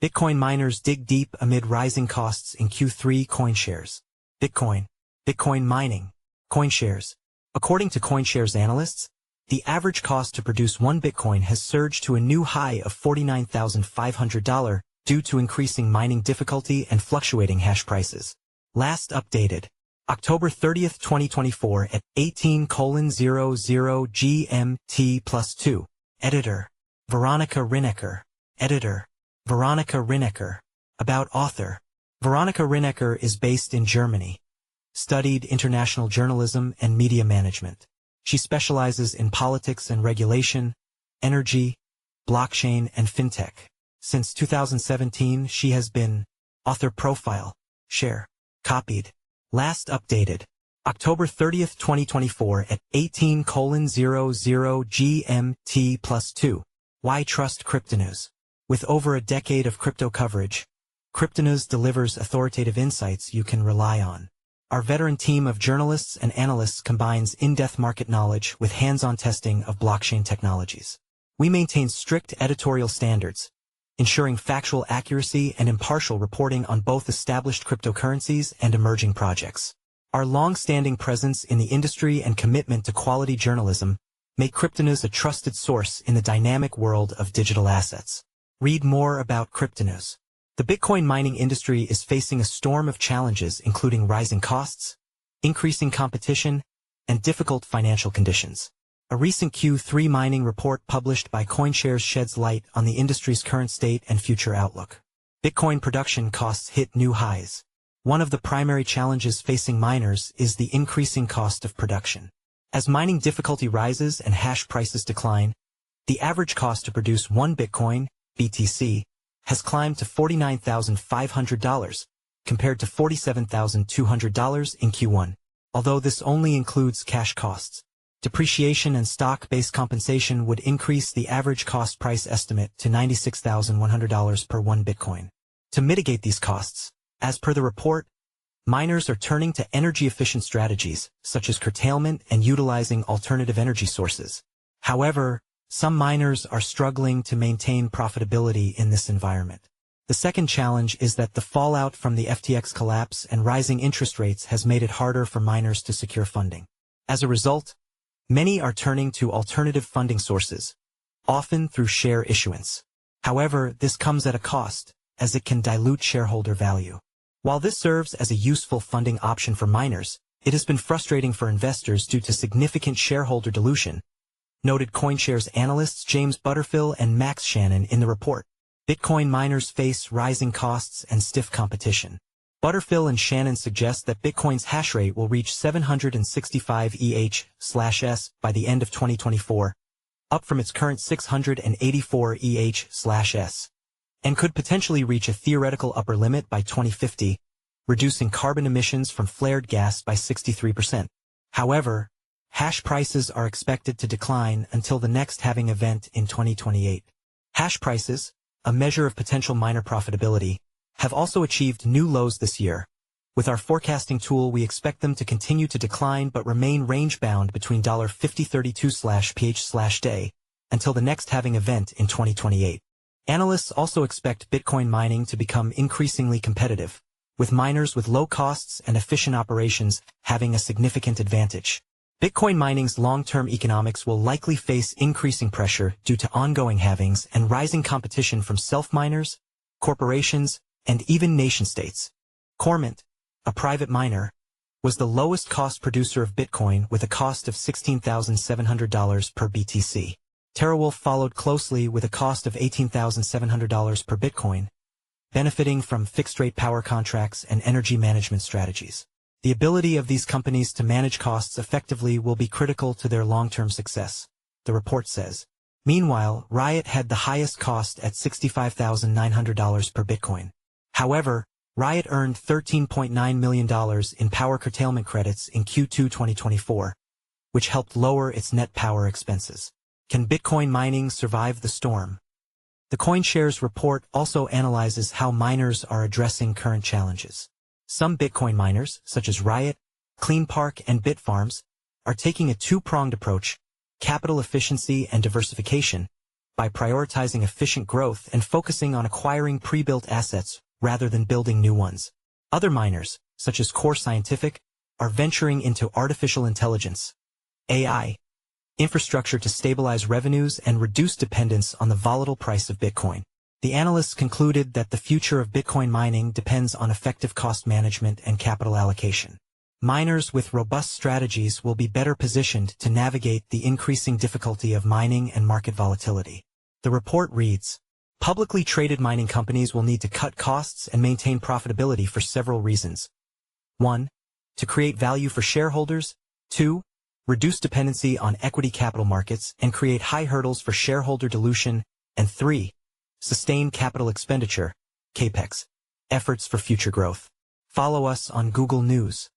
Bitcoin miners dig deep amid rising costs in Q3. CoinShares. Bitcoin mining. CoinShares. According to CoinShares analysts, the average cost to produce one Bitcoin has surged to a new high of $49,500 due to increasing mining difficulty and fluctuating hash prices. Last updated October 30, 2024 at 18:00 GMT+2. Editor. Veronika Rinecker. Editor. Veronika Rinecker. About author. Veronika Rinecker is based in Germany. Studied international journalism and media management. She specializes in politics and regulation, energy, blockchain, and fintech. Since 2017, she has been author profile, share, copied. Last updated October 30, 2024 at 18:00 GMT+2. Why Trust Cryptonews? With over a decade of crypto coverage, Cryptonews delivers authoritative insights you can rely on. Our veteran team of journalists and analysts combines in-depth market knowledge with hands-on testing of blockchain technologies. We maintain strict editorial standards, ensuring factual accuracy and impartial reporting on both established cryptocurrencies and emerging projects. Our long-standing presence in the industry and commitment to quality journalism make Cryptonews a trusted source in the dynamic world of digital assets. Read more about Cryptonews. The Bitcoin mining industry is facing a storm of challenges including rising costs, increasing competition, and difficult financial conditions. A recent Q3 mining report published by CoinShares sheds light on the industry's current state and future outlook. Bitcoin production costs hit new highs. One of the primary challenges facing miners is the increasing cost of production. As mining difficulty rises and hash prices decline, the average cost to produce one Bitcoin, BTC, has climbed to $49,500, compared to $47,200 in Q1. Although this only includes cash costs, depreciation and stock-based compensation would increase the average cost price estimate to $96,100 per one Bitcoin. To mitigate these costs, as per the report, miners are turning to energy-efficient strategies, such as curtailment and utilizing alternative energy sources. However, some miners are struggling to maintain profitability in this environment. The second challenge is that the fallout from the FTX collapse and rising interest rates has made it harder for miners to secure funding. As a result, many are turning to alternative funding sources, often through share issuance. However, this comes at a cost, as it can dilute shareholder value. While this serves as a useful funding option for miners, it has been frustrating for investors due to significant shareholder dilution, noted CoinShares analysts James Butterfill and Max Shannon in the report. Bitcoin miners face rising costs and stiff competition. Butterfill and Shannon suggest that Bitcoin's hash rate will reach 765 EH/s by the end of 2024, up from its current 684 EH/s, and could potentially reach a theoretical upper limit by 2050, reducing carbon emissions from flared gas by 63%. However, hash prices are expected to decline until the next halving event in 2028. Hash prices, a measure of potential miner profitability, have also achieved new lows this year. With our forecasting tool, we expect them to continue to decline but remain range-bound between $50.32/ph/day until the next halving event in 2028. Analysts also expect Bitcoin mining to become increasingly competitive, with miners with low costs and efficient operations having a significant advantage. Bitcoin mining's long-term economics will likely face increasing pressure due to ongoing halvings and rising competition from self-miners, corporations, and even nation-states. Cormint, a private miner, was the lowest-cost producer of Bitcoin with a cost of $16,700 per BTC. TeraWulf followed closely with a cost of $18,700 per Bitcoin, benefiting from fixed-rate power contracts and energy management strategies. The ability of these companies to manage costs effectively will be critical to their long-term success, the report says. Meanwhile, Riot had the highest cost at $65,900 per Bitcoin. However, Riot earned $13.9 million in power curtailment credits in Q2 2024, which helped lower its net power expenses. Can Bitcoin mining survive the storm? The CoinShares report also analyzes how miners are addressing current challenges. Some Bitcoin miners, such as Riot, CleanPark, and Bitfarms, are taking a two-pronged approach, capital efficiency and diversification, by prioritizing efficient growth and focusing on acquiring pre-built assets rather than building new ones. Other miners, such as Core Scientific, are venturing into artificial intelligence, AI, infrastructure to stabilize revenues and reduce dependence on the volatile price of Bitcoin. The analysts concluded that the future of Bitcoin mining depends on effective cost management and capital allocation. Miners with robust strategies will be better positioned to navigate the increasing difficulty of mining and market volatility. The report reads, publicly traded mining companies will need to cut costs and maintain profitability for several reasons. 1. To create value for shareholders. 2. Reduce dependency on equity capital markets and create high hurdles for shareholder dilution. And 3. Sustain capital expenditure, CAPEX, efforts for future growth. Follow us on Google News.